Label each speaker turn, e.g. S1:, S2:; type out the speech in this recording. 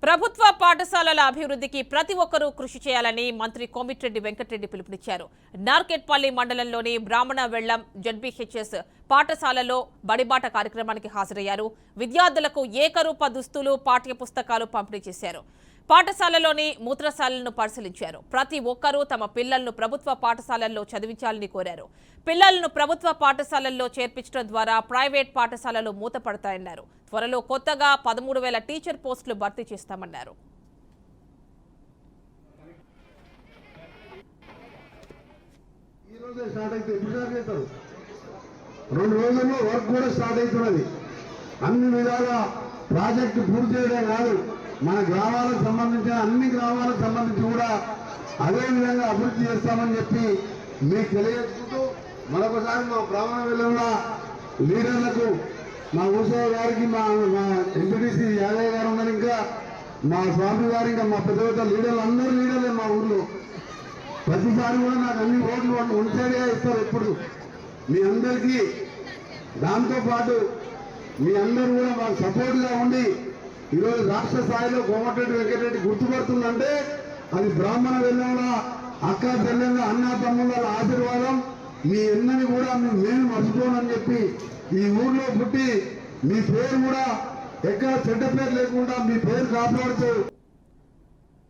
S1: ప్రభుత్వ పాఠశాలల అభివృద్ధికి ప్రతి ఒక్కరూ కృషి చేయాలని మంత్రి కోమిటిరెడ్డి వెంకటరెడ్డి పిలుపునిచ్చారు. నార్కెట్పల్లి మండలంలోని బ్రాహ్మణ వెళ్లం జడ్బీహెచ్ఎస్ పాఠశాలలో బడిబాట కార్యక్రమానికి హాజరయ్యారు. విద్యార్థులకు ఏకరూప దుస్తులు, పాఠ్య పుస్తకాలు పంపిణీ చేశారు. పాఠశాలలోని మూత్రశాలలను పరిశీలించారు. ప్రతి ఒక్కరూ తమ పిల్లలను ప్రభుత్వ పాఠశాలల్లో చదివించాలని కోరారు. పిల్లలను ప్రభుత్వ పాఠశాలల్లో చేర్పించడం ద్వారా ప్రైవేట్ పాఠశాలలు మూతపడతాయన్నారు. త్వరలో కొత్తగా 13,000 టీచర్ పోస్టులు భర్తీ చేస్తామన్నారు.
S2: అన్ని విధాల ప్రాజెక్టు పూర్తి చేయడం కాదు, మన గ్రామాలకు సంబంధించిన అన్ని గ్రామాలకు సంబంధించి కూడా అదే విధంగా అభివృద్ధి చేస్తామని చెప్పి మీకు తెలియజేసుకుంటూ మరొకసారి మా బ్రాహ్మణ వెల్లంలో లీడర్లకు, మా ఊసయ్య గారికి, మా ఎంపీటీసీ యాదయ్య గారు ఉన్నారు, ఇంకా మా స్వామి గారు, ఇంకా మా పెద్ద లీడర్లు, అందరూ లీడర్లే మా ఊళ్ళో. ప్రతిసారి కూడా నాకు అన్ని ఓట్లు ఉంచేదే ఇస్తారు ఎప్పుడు. మీ అందరికీ దాంతోపాటు మీ అందరూ కూడా మాకు సపోర్ట్గా ఉండి ఈరోజు రాష్ట్ర స్థాయిలో కోమటిరెడ్డి వెంకటరెడ్డి గుర్తుపడుతుందంటే అది బ్రాహ్మణ వెల్లంలో అక్క చెల్లెళ్ళ అన్న తమ్ముళ్ళ ఆశీర్వాదం. మీ ఎన్నని కూడా మేము మర్చిపోనని చెప్పి ఈ ఊర్లో పుట్టి మీ పేరు కూడా ఎక్కడ చెడ్డ పేరు లేకుండా మీ పేరు కాపాడుతూ